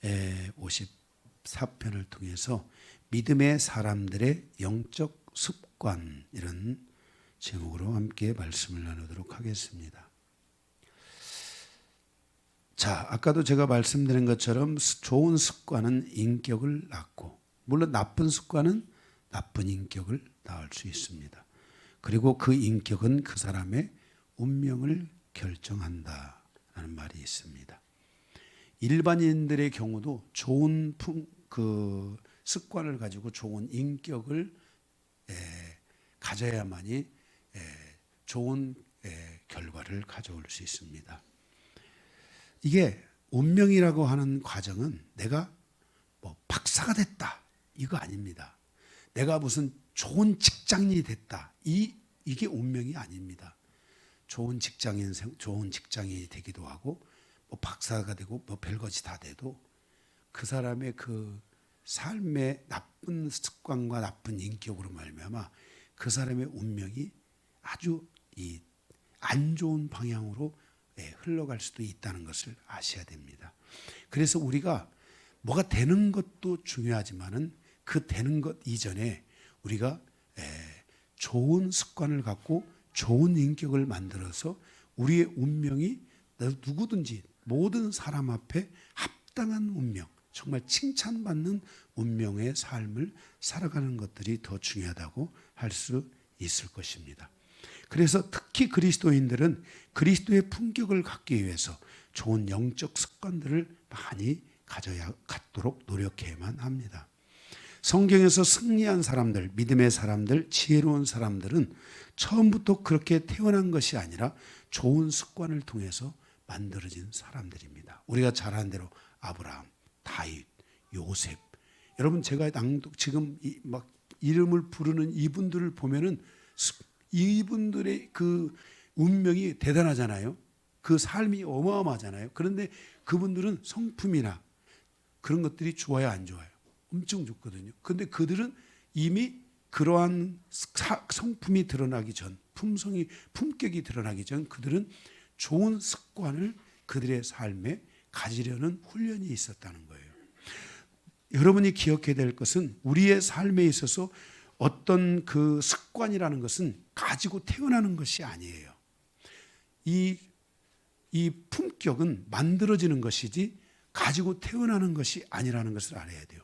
54편을 통해서 믿음의 사람들의 영적 습관, 이런 제목으로 함께 말씀을 나누도록 하겠습니다. 자, 아까도 제가 말씀드린 것처럼 좋은 습관은 인격을 낳고, 물론 나쁜 습관은 나쁜 인격을 낳을 수 있습니다. 그리고 그 인격은 그 사람의 운명을 결정한다라는 말이 있습니다. 일반인들의 경우도 좋은 습관을 가지고 좋은 인격을 가져야만이 좋은 결과를 가져올 수 있습니다. 이게 운명이라고 하는 과정은 내가 뭐 박사가 됐다 이거 아닙니다. 내가 무슨 좋은 직장인이 됐다 이게 운명이 아닙니다. 좋은 직장인이 되기도 하고 뭐 박사가 되고 뭐 별것이 다 돼도 그 사람의 그 삶의 나쁜 습관과 나쁜 인격으로 말미암아 그 사람의 운명이 아주 안 좋은 방향으로 흘러갈 수도 있다는 것을 아셔야 됩니다. 그래서 우리가 뭐가 되는 것도 중요하지만은 그 되는 것 이전에 우리가 좋은 습관을 갖고 좋은 인격을 만들어서 우리의 운명이 누구든지 모든 사람 앞에 합당한 운명, 정말 칭찬받는 운명의 삶을 살아가는 것들이 더 중요하다고 할 수 있을 것입니다. 그래서 특히 그리스도인들은 그리스도의 품격을 갖기 위해서 좋은 영적 습관들을 많이 갖도록 노력해야만 합니다. 성경에서 승리한 사람들, 믿음의 사람들, 지혜로운 사람들은 처음부터 그렇게 태어난 것이 아니라 좋은 습관을 통해서 만들어진 사람들입니다. 우리가 잘 아는 대로 아브라함, 다윗, 요셉. 여러분 제가 지금 막 이름을 부르는 이분들을 보면은 이분들의 그 운명이 대단하잖아요. 그 삶이 어마어마하잖아요. 그런데 그분들은 성품이나 그런 것들이 좋아요, 안 좋아요? 엄청 좋거든요. 그런데 그들은 이미 그러한 성품이 드러나기 전, 품격이 드러나기 전 그들은 좋은 습관을 그들의 삶에 가지려는 훈련이 있었다는 거예요. 여러분이 기억해야 될 것은 우리의 삶에 있어서 어떤 그 습관이라는 것은 가지고 태어나는 것이 아니에요. 이 품격은 만들어지는 것이지 가지고 태어나는 것이 아니라는 것을 알아야 돼요.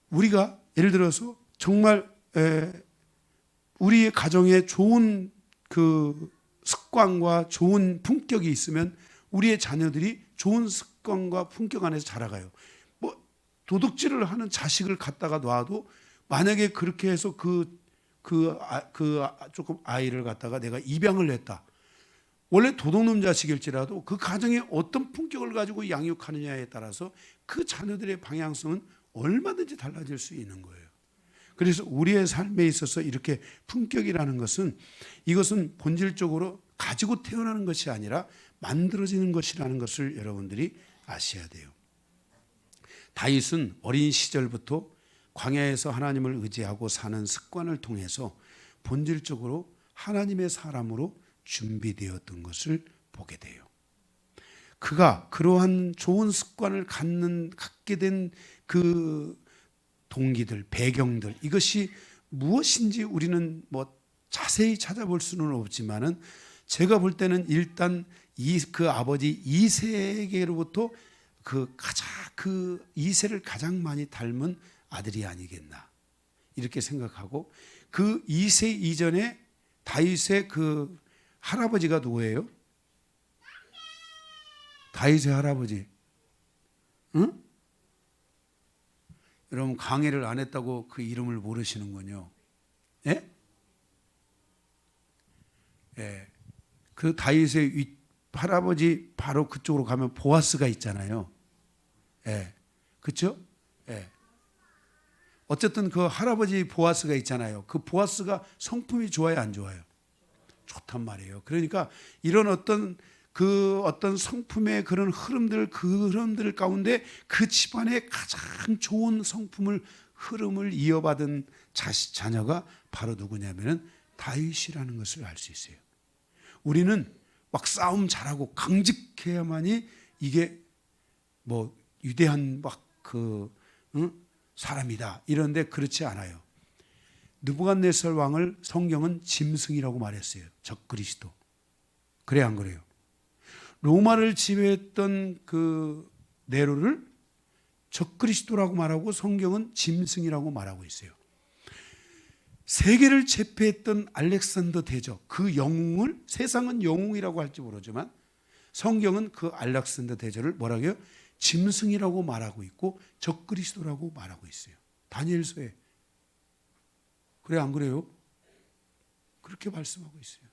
우리가 예를 들어서 정말 우리의 가정에 좋은 그 습관과 좋은 품격이 있으면 우리의 자녀들이 좋은 습관과 품격 안에서 자라가요. 뭐 도둑질을 하는 자식을 갖다가 놔도 만약에 그렇게 해서 조금 아이를 갖다가 내가 입양을 했다. 원래 도둑놈 자식일지라도 그 가정에 어떤 품격을 가지고 양육하느냐에 따라서 그 자녀들의 방향성은 얼마든지 달라질 수 있는 거예요. 그래서 우리의 삶에 있어서 이렇게 품격이라는 것은 이것은 본질적으로 가지고 태어나는 것이 아니라 만들어지는 것이라는 것을 여러분들이 아셔야 돼요. 다윗은 어린 시절부터 광야에서 하나님을 의지하고 사는 습관을 통해서 본질적으로 하나님의 사람으로 준비되었던 것을 보게 돼요. 그가 그러한 좋은 습관을 갖게 된 그 동기들, 배경들, 이것이 무엇인지 우리는 뭐 자세히 찾아볼 수는 없지만은 제가 볼 때는 일단 그 아버지 이세에게로부터 그 이세를 가장 많이 닮은 아들이 아니겠나 이렇게 생각하고, 그 이세 이전에 다윗의 그 할아버지가 누구예요? 다윗의 할아버지. 응? 여러분 강해를 안 했다고 그 이름을 모르시는군요. 예? 예. 그 다윗의 할아버지 바로 그쪽으로 가면 보아스가 있잖아요. 예. 그렇죠? 예. 어쨌든 그 할아버지 보아스가 있잖아요. 그 보아스가 성품이 좋아요, 안 좋아요? 좋단 말이에요. 그러니까 이런 어떤 성품의 그런 그 흐름들 가운데 그 집안의 가장 좋은 흐름을 이어받은 자녀가 바로 누구냐면은 다윗이라는 것을 알 수 있어요. 우리는 막 싸움 잘하고 강직해야만이 이게 뭐 위대한 사람이다 이런데 그렇지 않아요. 느부갓네살 왕을 성경은 짐승이라고 말했어요. 적그리스도. 그래 안 그래요? 로마를 지배했던 그 네로를 적그리스도라고 말하고 성경은 짐승이라고 말하고 있어요. 세계를 제패했던 알렉산더 대저, 그 영웅을 세상은 영웅이라고 할지 모르지만 성경은 그 알렉산더 대저를 뭐라고 해요? 짐승이라고 말하고 있고 적그리스도라고 말하고 있어요. 다니엘서에. 그래 안 그래요? 그렇게 말씀하고 있어요.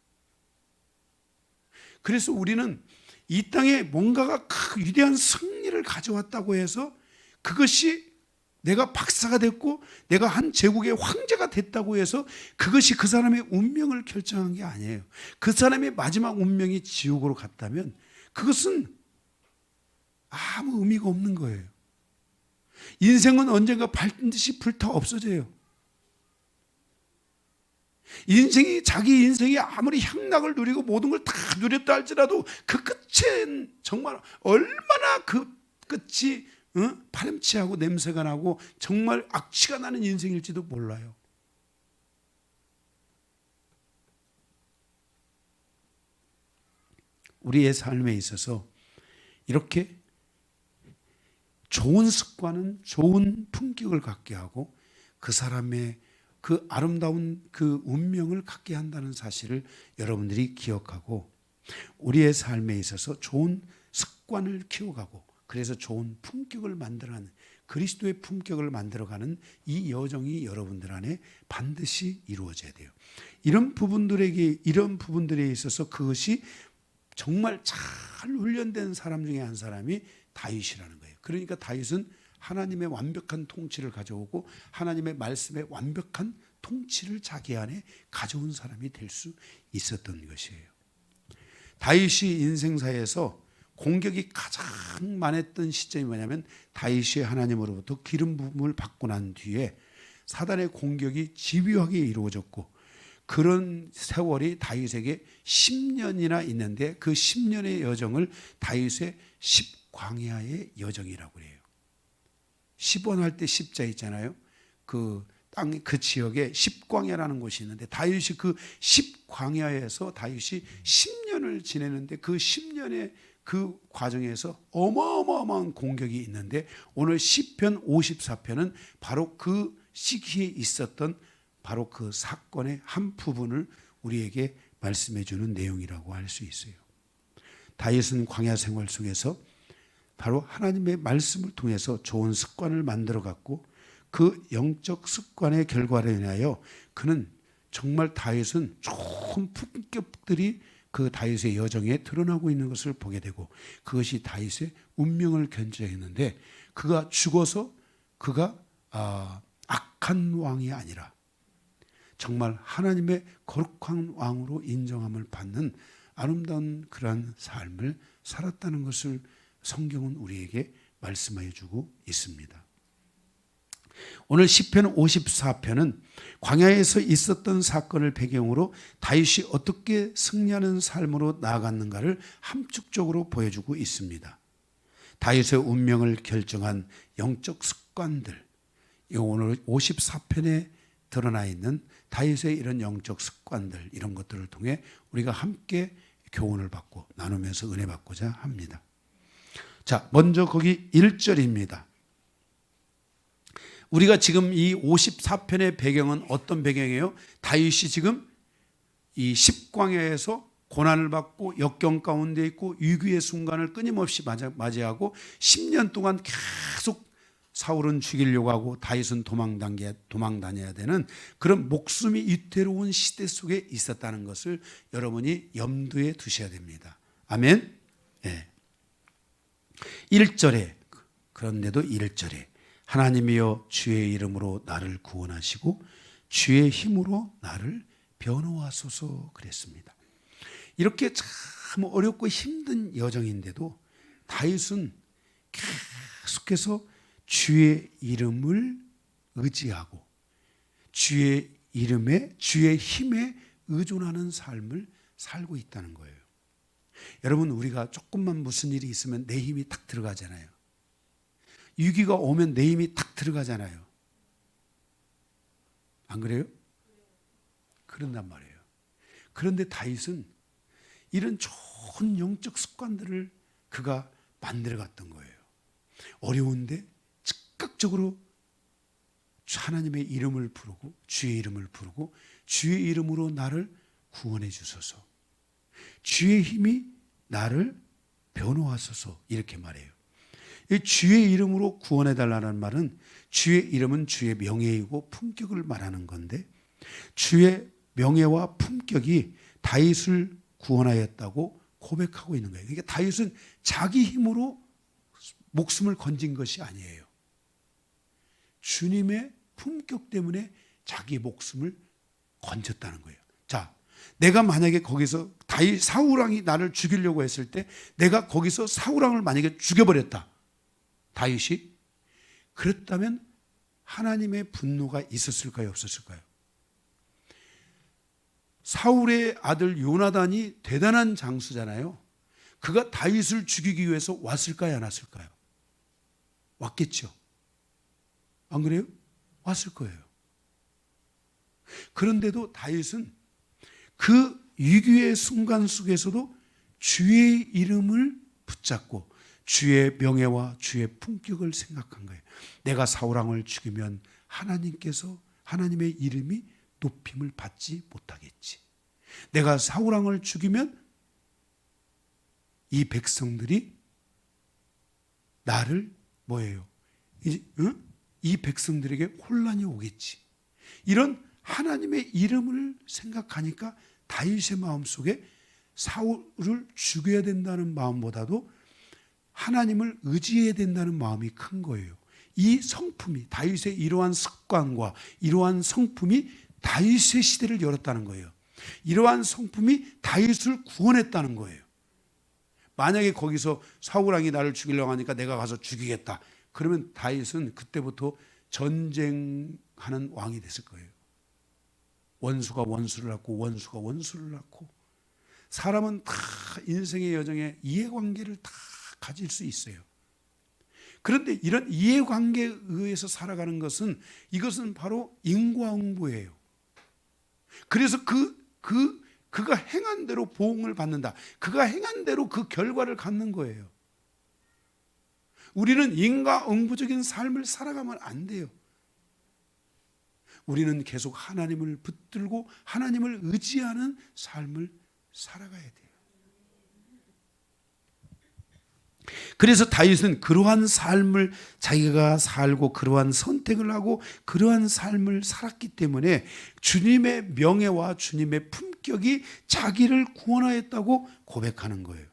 그래서 우리는 이 땅에 뭔가가 위대한 승리를 가져왔다고 해서 그것이 내가 박사가 됐고 내가 한 제국의 황제가 됐다고 해서 그것이 그 사람의 운명을 결정한 게 아니에요. 그 사람의 마지막 운명이 지옥으로 갔다면 그것은 아무 의미가 없는 거예요. 인생은 언젠가 반드시 불타 없어져요. 자기 인생이 아무리 향락을 누리고 모든 걸 다 누렸다 할지라도 그 끝은 정말 얼마나 그 끝이 파렴치하고 냄새가 나고 정말 악취가 나는 인생일지도 몰라요. 우리의 삶에 있어서 이렇게 좋은 습관은 좋은 품격을 갖게 하고 그 사람의 그 아름다운 그 운명을 갖게 한다는 사실을 여러분들이 기억하고 우리의 삶에 있어서 좋은 습관을 키워가고 그래서 좋은 품격을 만들어가는 그리스도의 품격을 만들어가는 이 여정이 여러분들 안에 반드시 이루어져야 돼요. 이런 부분들에 있어서 그것이 정말 잘 훈련된 사람 중에 한 사람이 다윗이라는 거예요. 그러니까 다윗은 하나님의 완벽한 통치를 가져오고 하나님의 말씀의 완벽한 통치를 자기 안에 가져온 사람이 될 수 있었던 것이에요. 다윗이 인생사에서 공격이 가장 많았던 시점이 뭐냐면 다윗이 하나님으로부터 기름 부음을 받고 난 뒤에 사단의 공격이 집요하게 이루어졌고 그런 세월이 다윗에게 10년이나 있는데 그 10년의 여정을 다윗의 10광야의 여정이라고 해요. 10원 할 때 10자 있잖아요. 그 지역에 10광야라는 곳이 있는데 다윗이 그 10광야에서 다윗이 10년을 지내는데 그 10년의 그 과정에서 어마어마한 공격이 있는데 오늘 시편 54편은 바로 그 시기에 있었던 바로 그 사건의 한 부분을 우리에게 말씀해 주는 내용이라고 할 수 있어요. 다윗은 광야 생활 속에서 바로 하나님의 말씀을 통해서 좋은 습관을 만들어 갖고 그 영적 습관의 결과로 인하여 그는 정말 다윗은 좋은 품격들이 그 다윗의 여정에 드러나고 있는 것을 보게 되고 그것이 다윗의 운명을 결정했는데 그가 죽어서 그가 악한 왕이 아니라 정말 하나님의 거룩한 왕으로 인정함을 받는 아름다운 그러한 삶을 살았다는 것을 성경은 우리에게 말씀해 주고 있습니다. 오늘 시편 54편은 광야에서 있었던 사건을 배경으로 다윗이 어떻게 승리하는 삶으로 나아갔는가를 함축적으로 보여주고 있습니다. 다윗의 운명을 결정한 영적 습관들, 오늘 54편에 드러나 있는 다윗의 이런 영적 습관들 이런 것들을 통해 우리가 함께 교훈을 받고 나누면서 은혜 받고자 합니다. 자, 먼저 거기 1절입니다. 우리가 지금 이 54편의 배경은 어떤 배경이에요? 다윗이 지금 이 십광야에서 고난을 받고 역경 가운데 있고 위기의 순간을 끊임없이 맞이하고 10년 동안 계속 사울은 죽이려고 하고 다윗은 도망다녀야 되는 그런 목숨이 위태로운 시대 속에 있었다는 것을 여러분이 염두에 두셔야 됩니다. 아멘. 네. 1절에 그런데도 1절에 하나님이여 주의 이름으로 나를 구원하시고 주의 힘으로 나를 변호하소서 그랬습니다. 이렇게 참 어렵고 힘든 여정인데도 다윗은 계속해서 주의 이름을 의지하고 주의 이름에 주의 힘에 의존하는 삶을 살고 있다는 거예요. 여러분 우리가 조금만 무슨 일이 있으면 내 힘이 딱 들어가잖아요. 위기가 오면 내 힘이 탁 들어가잖아요. 안 그래요? 그런단 말이에요. 그런데 다윗은 이런 좋은 영적 습관들을 그가 만들어갔던 거예요. 어려운데 즉각적으로 하나님의 이름을 부르고 주의 이름을 부르고 주의 이름으로 나를 구원해 주소서. 주의 힘이 나를 변호하소서 이렇게 말해요. 이 주의 이름으로 구원해 달라는 말은 주의 이름은 주의 명예이고 품격을 말하는 건데 주의 명예와 품격이 다윗을 구원하였다고 고백하고 있는 거예요. 그러니까 다윗은 자기 힘으로 목숨을 건진 것이 아니에요. 주님의 품격 때문에 자기 목숨을 건졌다는 거예요. 자, 내가 만약에 거기서 다윗 사울왕이 나를 죽이려고 했을 때 내가 거기서 사울왕을 만약에 죽여버렸다. 다윗이 그랬다면 하나님의 분노가 있었을까요? 없었을까요? 사울의 아들 요나단이 대단한 장수잖아요. 그가 다윗을 죽이기 위해서 왔을까요? 안 왔을까요? 왔겠죠. 안 그래요? 왔을 거예요. 그런데도 다윗은 그 위기의 순간 속에서도 주의 이름을 붙잡고 주의 명예와 주의 품격을 생각한 거예요. 내가 사울왕을 죽이면 하나님께서 하나님의 이름이 높임을 받지 못하겠지. 내가 사울왕을 죽이면 이 백성들이 나를 뭐예요? 이 백성들에게 혼란이 오겠지. 이런 하나님의 이름을 생각하니까 다윗의 마음속에 사울을 죽여야 된다는 마음보다도 하나님을 의지해야 된다는 마음이 큰 거예요. 이 성품이 다윗의 이러한 습관과 이러한 성품이 다윗의 시대를 열었다는 거예요. 이러한 성품이 다윗을 구원했다는 거예요. 만약에 거기서 사울왕이 나를 죽이려고 하니까 내가 가서 죽이겠다. 그러면 다윗은 그때부터 전쟁하는 왕이 됐을 거예요. 원수가 원수를 낳고 원수가 원수를 낳고 사람은 다 인생의 여정에 이해관계를 다 가질 수 있어요. 그런데 이런 이해관계에 의해서 살아가는 것은 이것은 바로 인과응보예요. 그래서 그가 행한 대로 보응을 받는다. 그가 행한 대로 그 결과를 갖는 거예요. 우리는 인과응보적인 삶을 살아가면 안 돼요. 우리는 계속 하나님을 붙들고 하나님을 의지하는 삶을 살아가야 돼요. 그래서 다윗은 그러한 삶을 자기가 살고 그러한 선택을 하고 그러한 삶을 살았기 때문에 주님의 명예와 주님의 품격이 자기를 구원하였다고 고백하는 거예요.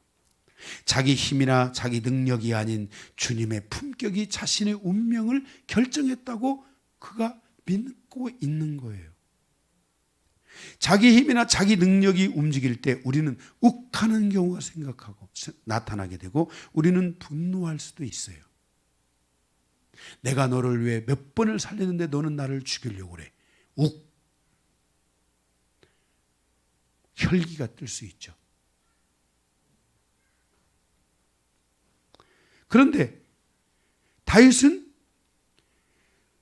자기 힘이나 자기 능력이 아닌 주님의 품격이 자신의 운명을 결정했다고 그가 믿고 있는 거예요. 자기 힘이나 자기 능력이 움직일 때 우리는 욱하는 경우가 나타나게 되고 우리는 분노할 수도 있어요. 내가 너를 위해 몇 번을 살렸는데 너는 나를 죽이려고 그래. 혈기가 뜰 수 있죠. 그런데 다윗은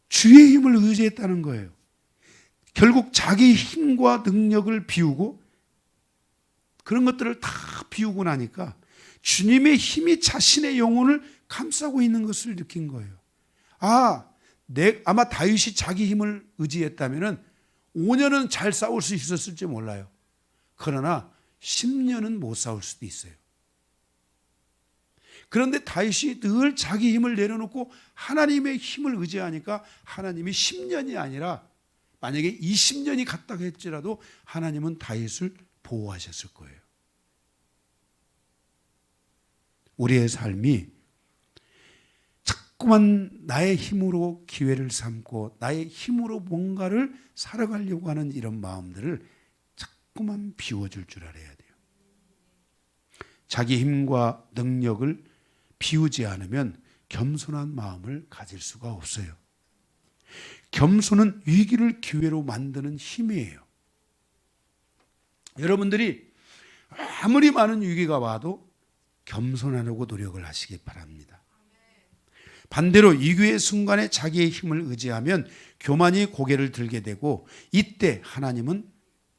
주의 힘을 의지했다는 거예요. 결국 자기 힘과 능력을 비우고 그런 것들을 다 비우고 나니까 주님의 힘이 자신의 영혼을 감싸고 있는 것을 느낀 거예요. 아마 다윗이 자기 힘을 의지했다면 5년은 잘 싸울 수 있었을지 몰라요. 그러나 10년은 못 싸울 수도 있어요. 그런데 다윗이 늘 자기 힘을 내려놓고 하나님의 힘을 의지하니까 하나님이 10년이 아니라 만약에 20년이 갔다고 했지라도 하나님은 다윗을 보호하셨을 거예요. 우리의 삶이 자꾸만 나의 힘으로 기회를 삼고 나의 힘으로 뭔가를 살아가려고 하는 이런 마음들을 자꾸만 비워줄 줄 알아야 돼요. 자기 힘과 능력을 비우지 않으면 겸손한 마음을 가질 수가 없어요. 겸손은 위기를 기회로 만드는 힘이에요. 여러분들이 아무리 많은 위기가 와도 겸손하려고 노력을 하시기 바랍니다. 반대로 위기의 순간에 자기의 힘을 의지하면 교만이 고개를 들게 되고, 이때 하나님은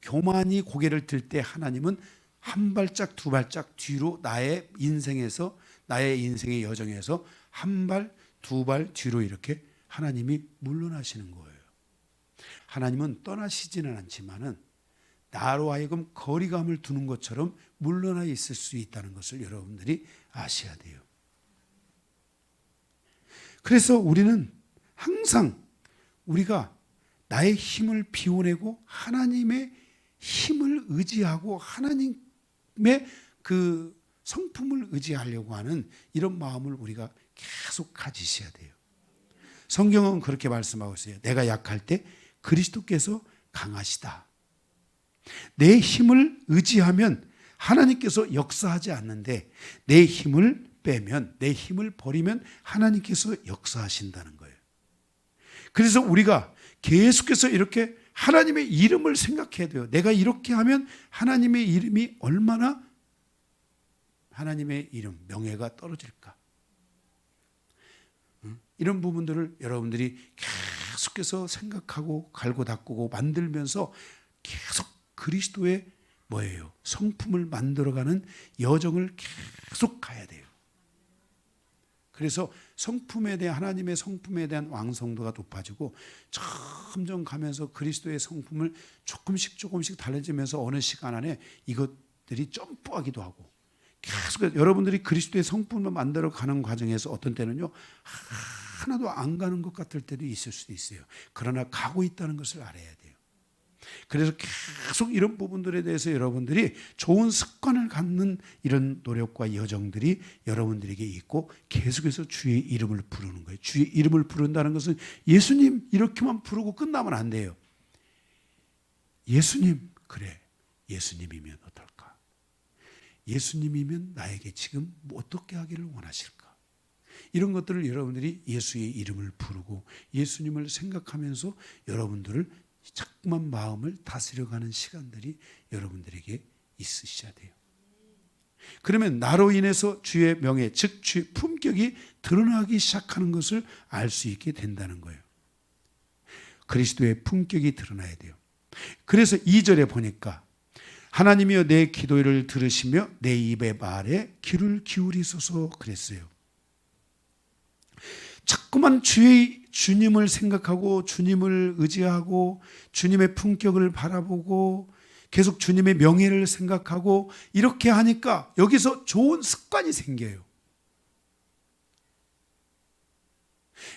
교만이 고개를 들 때 하나님은 한 발짝 두 발짝 뒤로 나의 인생에서, 나의 인생의 여정에서 한 발 두 발 뒤로 이렇게 하나님이 물러나시는 거예요. 하나님은 떠나시지는 않지만은 나로 하여금 거리감을 두는 것처럼 물러나 있을 수 있다는 것을 여러분들이 아셔야 돼요. 그래서 우리는 항상 우리가 나의 힘을 비워내고 하나님의 힘을 의지하고 하나님의 그 성품을 의지하려고 하는 이런 마음을 우리가 계속 가지셔야 돼요. 성경은 그렇게 말씀하고 있어요. 내가 약할 때 그리스도께서 강하시다. 내 힘을 의지하면 하나님께서 역사하지 않는데, 내 힘을 빼면, 내 힘을 버리면 하나님께서 역사하신다는 거예요. 그래서 우리가 계속해서 이렇게 하나님의 이름을 생각해야 돼요. 내가 이렇게 하면 하나님의 이름이 얼마나, 하나님의 이름, 명예가 떨어질까. 이런 부분들을 여러분들이 계속해서 생각하고 갈고 닦고 만들면서 계속 그리스도의 뭐예요? 성품을 만들어가는 여정을 계속 가야 돼요. 그래서 성품에 대한, 하나님의 성품에 대한 완성도가 높아지고 점점 가면서 그리스도의 성품을 조금씩 달라지면서 어느 시간 안에 이것들이 점프하기도 하고, 계속 여러분들이 그리스도의 성품을 만들어 가는 과정에서 어떤 때는요 하나도 안 가는 것 같을 때도 있을 수도 있어요. 그러나 가고 있다는 것을 알아야 돼요. 그래서 계속 이런 부분들에 대해서 여러분들이 좋은 습관을 갖는 이런 노력과 여정들이 여러분들에게 있고, 계속해서 주의 이름을 부르는 거예요. 주의 이름을 부른다는 것은 예수님 이렇게만 부르고 끝나면 안 돼요. 예수님, 그래, 예수님이면 어떨까? 예수님이면 나에게 지금 어떻게 하기를 원하실까? 이런 것들을 여러분들이 예수의 이름을 부르고 예수님을 생각하면서 여러분들을 자꾸만 마음을 다스려가는 시간들이 여러분들에게 있으셔야 돼요. 그러면 나로 인해서 주의 명예, 즉 주의 품격이 드러나기 시작하는 것을 알 수 있게 된다는 거예요. 그리스도의 품격이 드러나야 돼요. 그래서 2절에 보니까 하나님이여 내 기도를 들으시며 내 입의 말에 귀를 기울이소서 그랬어요. 자꾸만 주님을 생각하고 주님을 의지하고 주님의 품격을 바라보고 계속 주님의 명예를 생각하고 이렇게 하니까 여기서 좋은 습관이 생겨요.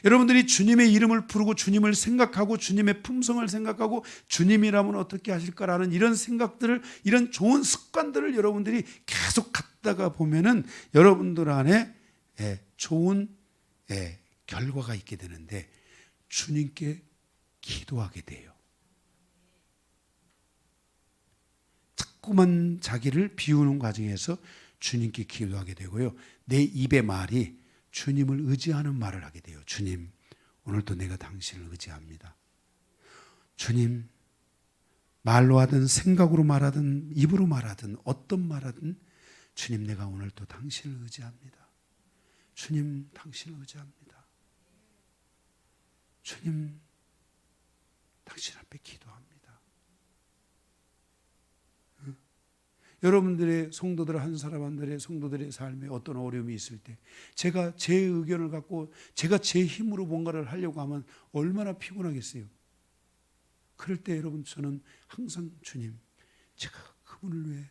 여러분들이 주님의 이름을 부르고 주님을 생각하고 주님의 품성을 생각하고 주님이라면 어떻게 하실까라는 이런 생각들을, 이런 좋은 습관들을 여러분들이 계속 갖다가 보면은 여러분들 안에 좋은 결과가 있게 되는데, 주님께 기도하게 돼요. 자꾸만 자기를 비우는 과정에서 주님께 기도하게 되고요. 내 입의 말이 주님을 의지하는 말을 하게 돼요. 주님, 오늘도 내가 당신을 의지합니다. 주님, 말로 하든 생각으로 말하든 입으로 말하든 어떤 말하든 주님, 내가 오늘도 당신을 의지합니다. 주님, 당신을 의지합니다. 주님, 당신 앞에 기도합니다. 여러분들의 성도들 한 사람 한들의 성도들의 삶에 어떤 어려움이 있을 때 제가 제 의견을 갖고 제가 제 힘으로 뭔가를 하려고 하면 얼마나 피곤하겠어요. 그럴 때 여러분, 저는 항상 주님, 제가 그분을 위해,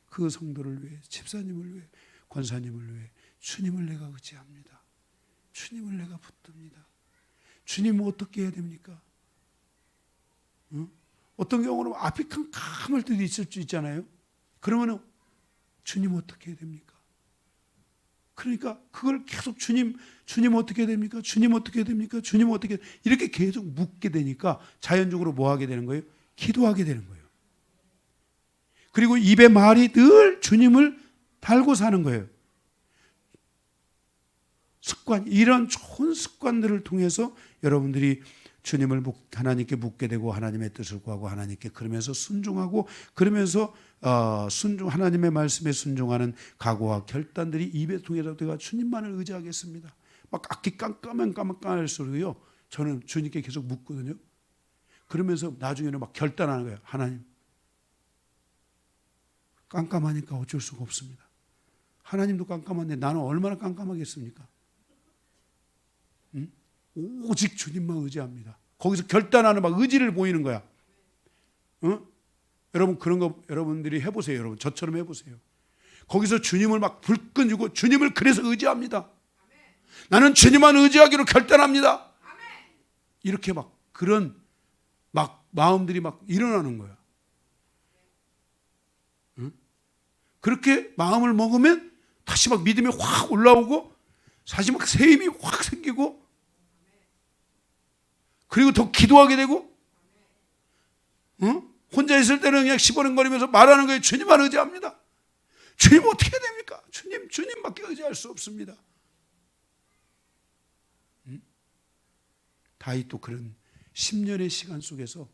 그 성도를 위해, 집사님을 위해, 권사님을 위해 주님을 내가 의지합니다. 주님을 내가 붙듭니다. 주님은 어떻게 해야 됩니까? 어떤 경우는 앞이 캄캄할 때도 있을 수 있잖아요. 그러면 주님 어떻게 해야 됩니까? 그러니까 그걸 계속 주님 어떻게 해야 됩니까? 주님 어떻게 해야 됩니까? 주님 어떻게 해야 됩니까? 이렇게 계속 묻게 되니까 자연적으로 뭐 하게 되는 거예요? 기도하게 되는 거예요. 그리고 입의 말이 늘 주님을 달고 사는 거예요. 습관, 이런 좋은 습관들을 통해서 여러분들이 주님을 하나님께 묻게 되고 하나님의 뜻을 구하고 하나님께 그러면서 순종하고, 그러면서 하나님의 말씀에 순종하는 각오와 결단들이 입에 통해서 내가 주님만을 의지하겠습니다. 막 악기 깜깜할수록요 저는 주님께 계속 묻거든요. 그러면서 나중에는 막 결단하는 거예요. 하나님, 깜깜하니까 어쩔 수가 없습니다. 하나님도 깜깜한데 나는 얼마나 깜깜하겠습니까? 응? 오직 주님만 의지합니다. 거기서 결단하는 막 의지를 보이는 거야. 응? 여러분 그런 거 여러분들이 해보세요. 여러분 저처럼 해보세요. 거기서 주님을 막 불끈 주님을 그래서 의지합니다. 나는 주님만 의지하기로 결단합니다. 이렇게 막 그런 막 마음들이 막 일어나는 거야. 응? 그렇게 마음을 먹으면 다시 막 믿음이 확 올라오고 사실 막 새 힘이 확 생기고 그리고 더 기도하게 되고 응? 혼자 있을 때는 그냥 시버렁거리면서 말하는 거예요. 주님만 의지합니다. 주님 어떻게 해야 됩니까? 주님밖에 의지할 수 없습니다. 응? 다윗도 그런 10년의 시간 속에서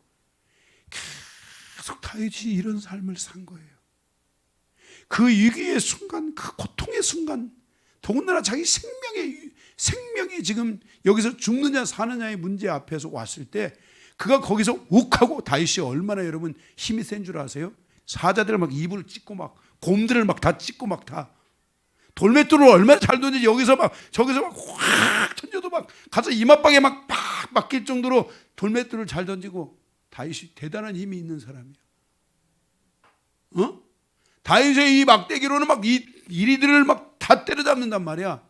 계속 다윗이 이런 삶을 산 거예요. 그 위기의 순간, 그 고통의 순간, 더군다나 자기 생명이 지금 여기서 죽느냐 사느냐의 문제 앞에서 왔을 때 그가 거기서 욱하고 다윗이 얼마나 여러분 힘이 센 줄 아세요? 사자들을 막 입을 찢고 막 곰들을 막 다 찢고 막 다 돌맷돌을 얼마나 잘 던지지 여기서 막 저기서 막 확 던져도 막 가서 이마방에 막 팍 막힐 정도로 돌맷돌을 잘 던지고 다윗이 대단한 힘이 있는 사람이에요. 어? 다윗의 이 막대기로는 막 이리들을 막 다 때려잡는단 말이야.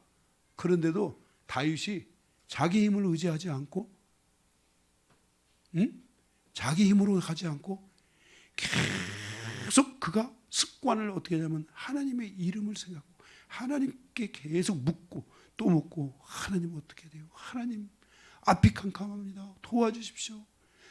그런데도 다윗이 자기 힘을 의지하지 않고 응? 자기 힘으로 하지 않고 계속 그가 습관을 어떻게 하냐면 하나님의 이름을 생각하고 하나님께 계속 묻고 또 묻고 하나님 어떻게 돼요? 하나님 앞이 캄캄합니다. 도와주십시오.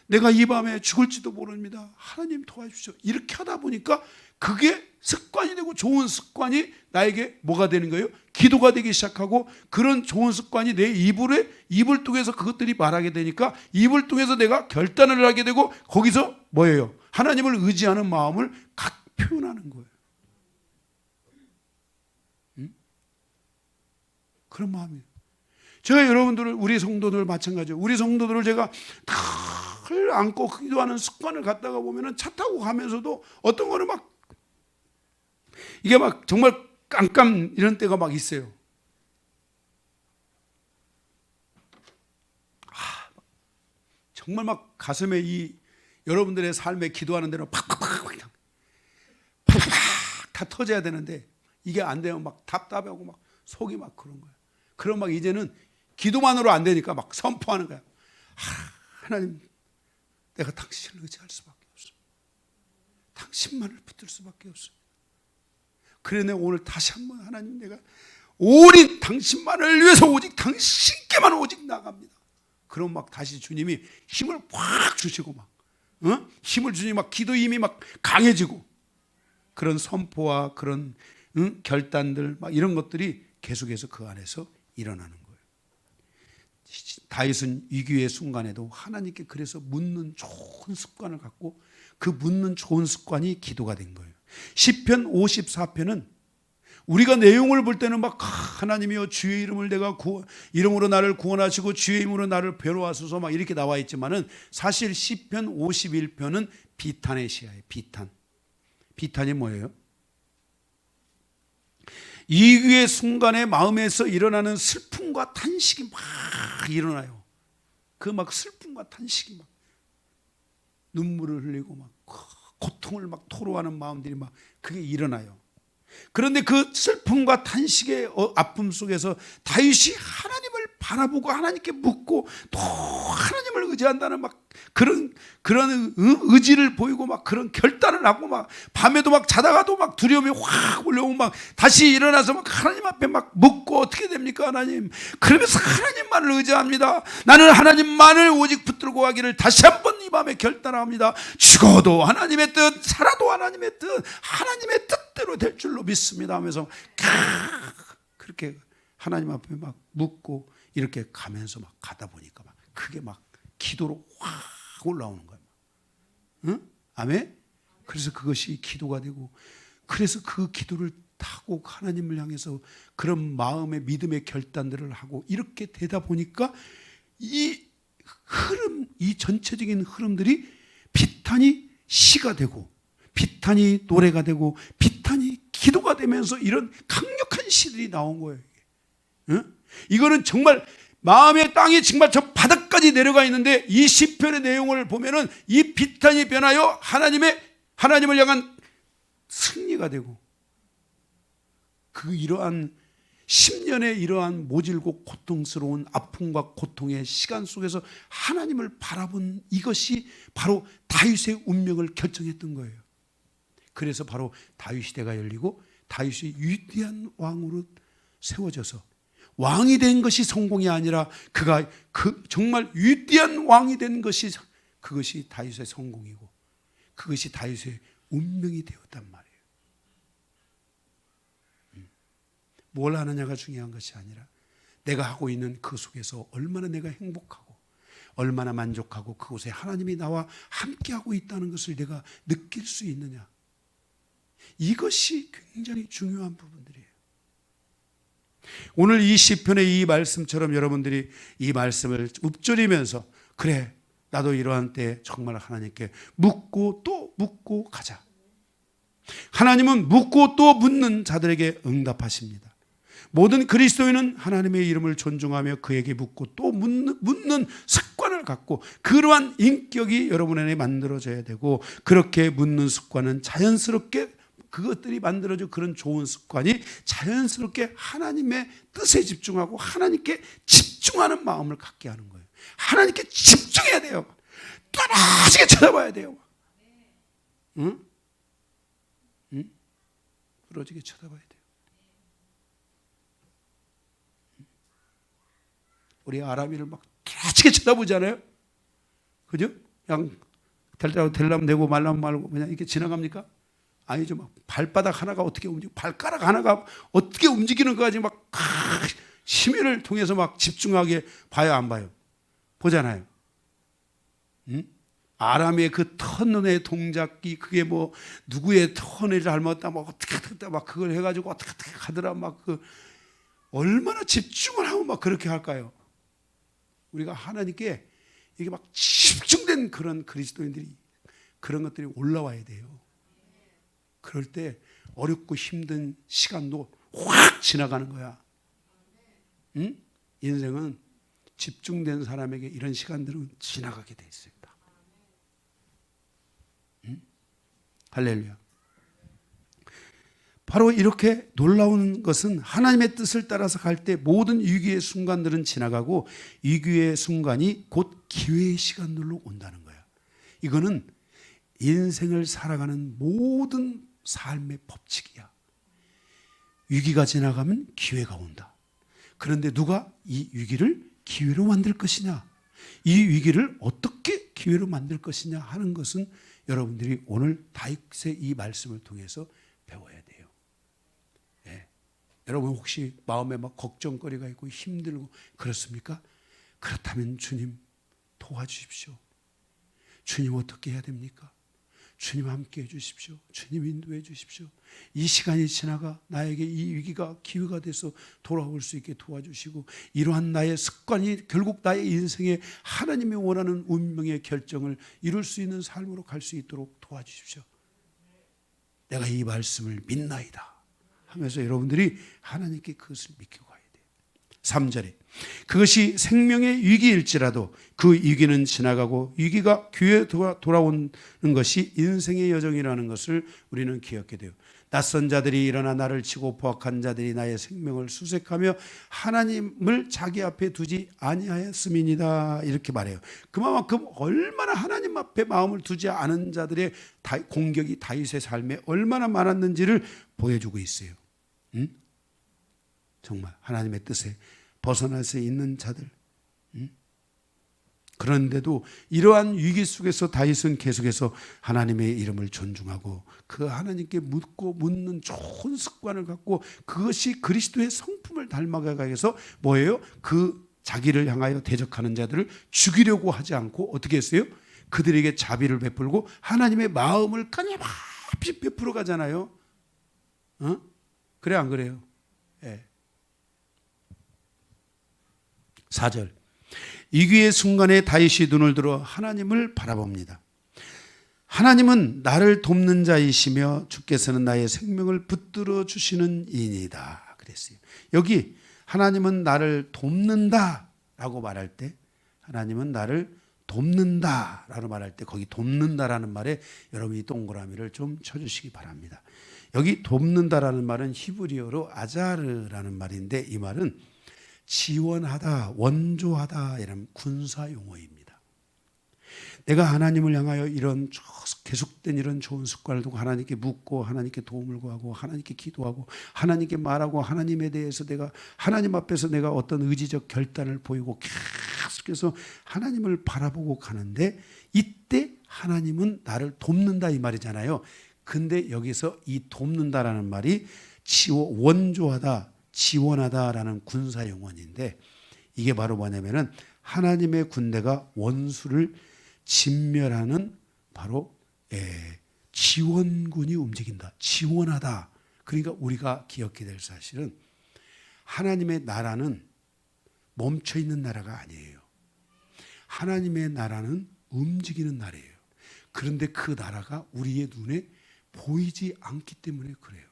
내가 이 밤에 죽을지도 모릅니다. 하나님 도와주십시오. 이렇게 하다 보니까 그게 습관이 되고 좋은 습관이 나에게 뭐가 되는 거예요? 기도가 되기 시작하고 그런 좋은 습관이 내 입을 통해서 그것들이 말하게 되니까 입을 통해서 내가 결단을 하게 되고 거기서 뭐예요? 하나님을 의지하는 마음을 각 표현하는 거예요. 응? 그런 마음이에요. 제가 여러분들을 우리 성도들 마찬가지예요. 우리 성도들을 제가 늘 안고 기도하는 습관을 갖다가 보면은 차 타고 가면서도 어떤 거는 막 이게 막 정말 깜깜 이런 때가 막 있어요. 정말 막 가슴에 이 여러분들의 삶에 기도하는 대로 팍팍팍 다 터져야 되는데 이게 안 되면 막 답답하고 막 속이 막 그런 거야. 그럼 막 이제는 기도만으로 안 되니까 막 선포하는 거야. 하나님, 내가 당신을 의지할 수밖에 없습니다. 당신만을 붙들 수밖에 없습니다. 그래 내가 오늘 다시 한번 하나님 내가 오직 당신만을 위해서 오직 당신께만 오직 나갑니다. 그럼 막 다시 주님이 힘을 확 주시고 막 힘을 주니 막 기도 힘이 막 강해지고 그런 선포와 그런 결단들 막 이런 것들이 계속해서 그 안에서 일어나는 거예요. 다윗은 위기의 순간에도 하나님께 그래서 묻는 좋은 습관을 갖고 그 묻는 좋은 습관이 기도가 된 거예요. 시편 54편은 우리가 내용을 볼 때는 막 하나님이여 주의 이름을 내가 이름으로 나를 구원하시고 주의 이름으로 나를 괴로워하소서 막 이렇게 나와 있지만은 사실 시편 51편은 비탄의 시야예요. 비탄이 뭐예요? 위기의 순간에 마음에서 일어나는 슬픔과 탄식이 막 일어나요. 그 막 슬픔과 탄식이 막 눈물을 흘리고 막 고통을 막 토로하는 마음들이 막 그게 일어나요. 그런데 그 슬픔과 탄식의 아픔 속에서 다윗이 하나님을 바라보고 하나님께 묻고 또 하나님을 의지한다는 막 그런 의지를 보이고 막 그런 결단을 하고 막 밤에도 막 자다가도 막 두려움이 확 올라오고 막 다시 일어나서 막 하나님 앞에 막 묻고 어떻게 됩니까 하나님? 그러면서 하나님만을 의지합니다. 나는 하나님만을 오직 붙들고 가기를 다시 한번 이 밤에 결단합니다. 죽어도 하나님의 뜻, 살아도 하나님의 뜻, 하나님의 뜻대로 될 줄로 믿습니다 하면서 그렇게 하나님 앞에 막 묻고 이렇게 가면서 막 가다 보니까 막 그게 막 기도로 확 올라오는 거예요. 응? 아멘? 그래서 그것이 기도가 되고 그래서 그 기도를 타고 하나님을 향해서 그런 마음의 믿음의 결단들을 하고 이렇게 되다 보니까 이 흐름, 이 전체적인 흐름들이 비탄이 시가 되고 비탄이 노래가 되고 비탄이 기도가 되면서 이런 강력한 시들이 나온 거예요. 이거는 정말 마음의 땅이 정말 저 바닥까지 내려가 있는데 이 시편의 내용을 보면은 이 비탄이 변하여 하나님을 향한 승리가 되고 그 이러한 10년의 이러한 모질고 고통스러운 아픔과 고통의 시간 속에서 하나님을 바라본 이것이 바로 다윗의 운명을 결정했던 거예요. 그래서 바로 다윗 시대가 열리고 다윗이 위대한 왕으로 세워져서 왕이 된 것이 성공이 아니라 그가 정말 위대한 왕이 된 것이 그것이 다윗의 성공이고 그것이 다윗의 운명이 되었단 말이에요. 뭘 하느냐가 중요한 것이 아니라 내가 하고 있는 그 속에서 얼마나 내가 행복하고 얼마나 만족하고 그곳에 하나님이 나와 함께하고 있다는 것을 내가 느낄 수 있느냐, 이것이 굉장히 중요한 부분들이에요. 오늘 이 시편의 이 말씀처럼 여러분들이 이 말씀을 읊조리면서 그래 나도 이러한 때 정말 하나님께 묻고 또 묻고 가자. 하나님은 묻고 또 묻는 자들에게 응답하십니다. 모든 그리스도인은 하나님의 이름을 존중하며 그에게 묻고 또 묻는 습관을 갖고 그러한 인격이 여러분 안에 만들어져야 되고 그렇게 묻는 습관은 자연스럽게 그것들이 만들어져 그런 좋은 습관이 자연스럽게 하나님의 뜻에 집중하고 하나님께 집중하는 마음을 갖게 하는 거예요. 하나님께 집중해야 돼요. 떨어지게 쳐다봐야 돼요. 응? 응? 떨어지게 쳐다봐야 돼요. 우리 아람이를 막 떨어지게 쳐다보잖아요. 그죠? 그냥 되려면 되고 말라면 말고 그냥 이렇게 지나갑니까? 아니죠. 막 발바닥 하나가 어떻게 움직이고 발가락 하나가 어떻게 움직이는 거까지 막 심혈을 통해서 막 집중하게 봐요, 안 봐요? 보잖아요. 응? 아람의 그 턴의 동작이 그게 뭐 누구의 턴을 잘못했다 막 어떻게 했다 막 그걸 해가지고 어떻게 하더라 막 그 얼마나 집중을 하고 막 그렇게 할까요? 우리가 하나님께 이게 막 집중된 그런 그리스도인들이 그런 것들이 올라와야 돼요. 그럴 때 어렵고 힘든 시간도 확 지나가는 거야. 응? 인생은 집중된 사람에게 이런 시간들은 지나가게 돼 있습니다. 응? 할렐루야. 바로 이렇게 놀라운 것은 하나님의 뜻을 따라서 갈 때 모든 위기의 순간들은 지나가고 위기의 순간이 곧 기회의 시간들로 온다는 거야. 이거는 인생을 살아가는 모든 삶의 법칙이야. 위기가 지나가면 기회가 온다. 그런데 누가 이 위기를 기회로 만들 것이냐, 이 위기를 어떻게 기회로 만들 것이냐 하는 것은 여러분들이 오늘 다윗의 이 말씀을 통해서 배워야 돼요. 예. 여러분 혹시 마음에 막 걱정거리가 있고 힘들고 그렇습니까? 그렇다면 주님 도와주십시오. 주님 어떻게 해야 됩니까? 주님 함께 해주십시오. 주님 인도해 주십시오. 이 시간이 지나가 나에게 이 위기가 기회가 돼서 돌아올 수 있게 도와주시고 이러한 나의 습관이 결국 나의 인생에 하나님이 원하는 운명의 결정을 이룰 수 있는 삶으로 갈 수 있도록 도와주십시오. 내가 이 말씀을 믿나이다 하면서 여러분들이 하나님께 그것을 믿고 가야 돼요. 3절에 그것이 생명의 위기일지라도 그 위기는 지나가고 위기가 기회에 돌아오는 것이 인생의 여정이라는 것을 우리는 기억해야 돼요. 낯선 자들이 일어나 나를 치고 포악한 자들이 나의 생명을 수색하며 하나님을 자기 앞에 두지 아니하였음이니이다 이렇게 말해요. 그만큼 얼마나 하나님 앞에 마음을 두지 않은 자들의 공격이 다윗의 삶에 얼마나 많았는지를 보여주고 있어요. 응? 정말 하나님의 뜻에 벗어나서 있는 자들. 그런데도 이러한 위기 속에서 다윗은 계속해서 하나님의 이름을 존중하고 그 하나님께 묻고 묻는 좋은 습관을 갖고 그것이 그리스도의 성품을 닮아가게 해서 뭐예요? 그 자기를 향하여 대적하는 자들을 죽이려고 하지 않고 어떻게 했어요? 그들에게 자비를 베풀고 하나님의 마음을 까냘없이 베풀어 가잖아요. 그래 안 그래요? 예. 4절. 이기의 순간에 다윗이 눈을 들어 하나님을 바라봅니다. 하나님은 나를 돕는 자이시며 주께서는 나의 생명을 붙들어 주시는 이이다 그랬어요. 여기 하나님은 나를 돕는다라고 말할 때, 하나님은 나를 돕는다라고 말할 때 거기 돕는다라는 말에 여러분이 동그라미를 좀 쳐주시기 바랍니다. 여기 돕는다라는 말은 히브리어로 아자르라는 말인데 이 말은 지원하다, 원조하다 이런 군사 용어입니다. 내가 하나님을 향하여 이런 계속된 이런 좋은 습관을 두고 하나님께 묻고 하나님께 도움을 구하고 하나님께 기도하고 하나님께 말하고 하나님에 대해서 내가 하나님 앞에서 내가 어떤 의지적 결단을 보이고 계속해서 하나님을 바라보고 가는데 이때 하나님은 나를 돕는다 이 말이잖아요. 근데 여기서 이 돕는다라는 말이 원조하다, 지원하다라는 군사 용어인데 이게 바로 뭐냐면은 하나님의 군대가 원수를 진멸하는 바로 지원군이 움직인다. 지원하다. 그러니까 우리가 기억해야 될 사실은 하나님의 나라는 멈춰 있는 나라가 아니에요. 하나님의 나라는 움직이는 나라예요. 그런데 그 나라가 우리의 눈에 보이지 않기 때문에 그래요.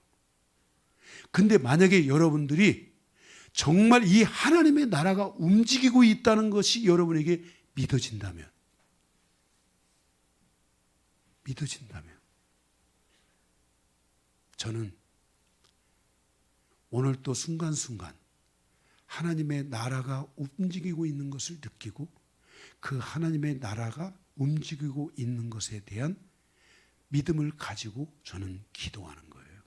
근데 만약에 여러분들이 정말 이 하나님의 나라가 움직이고 있다는 것이 여러분에게 믿어진다면 저는 오늘 또 순간순간 하나님의 나라가 움직이고 있는 것을 느끼고 그 하나님의 나라가 움직이고 있는 것에 대한 믿음을 가지고 저는 기도하는 거예요.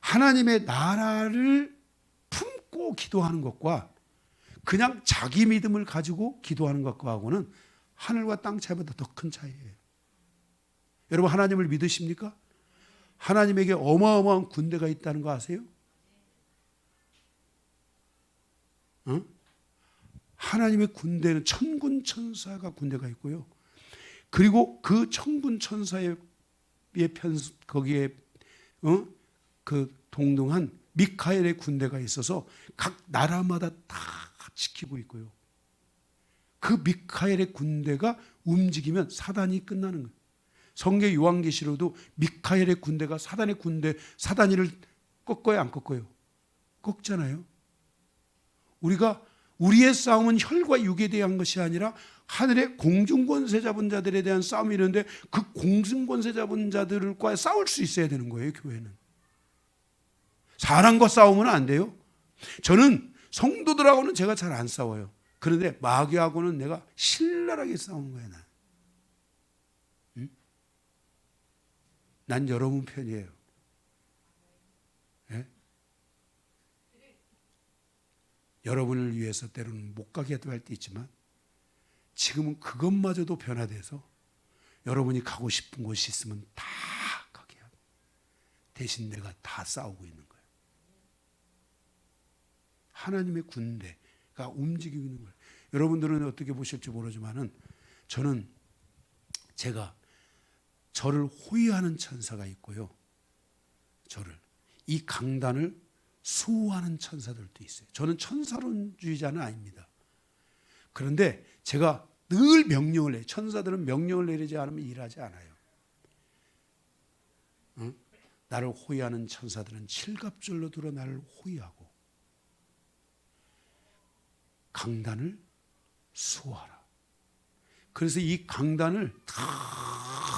하나님의 나라를 품고 기도하는 것과 그냥 자기 믿음을 가지고 기도하는 것과는 하늘과 땅 차이보다 더 큰 차이예요. 여러분 하나님을 믿으십니까? 하나님에게 어마어마한 군대가 있다는 거 아세요? 하나님의 군대는 천군 천사가 군대가 있고요. 그리고 그 천군 천사의 거기에 그 동등한 미카엘의 군대가 있어서 각 나라마다 다 지키고 있고요. 그 미카엘의 군대가 움직이면 사단이 끝나는 거예요. 성경 요한계시록도 미카엘의 군대가 사단의 군대, 사단이를 꺾어요, 안 꺾어요? 꺾잖아요. 우리가 우리의 싸움은 혈과 육에 대한 것이 아니라 하늘의 공중권세 잡은 자들에 대한 싸움이 있는데 그 공중권세 잡은 자들과 싸울 수 있어야 되는 거예요, 교회는. 사람과 싸우면 안 돼요. 저는 성도들하고는 제가 잘 안 싸워요. 그런데 마귀하고는 내가 신랄하게 싸우는 거예요. 난 여러분 편이에요. 네? 여러분을 위해서 때로는 못 가게 할 때 있지만 지금은 그것마저도 변화돼서 여러분이 가고 싶은 곳이 있으면 다 가게 하고 대신 내가 다 싸우고 있는 거예요. 하나님의 군대가 움직이고 있는 거예요. 여러분들은 어떻게 보실지 모르지만은 저는 제가 저를 호위하는 천사가 있고요. 이 강단을 수호하는 천사들도 있어요. 저는 천사론주의자는 아닙니다. 그런데 제가 늘 명령을 해요. 천사들은 명령을 내리지 않으면 일하지 않아요. 나를 호위하는 천사들은 칠갑절로 들어 나를 호위하고 강단을 수호하라. 그래서 이 강단을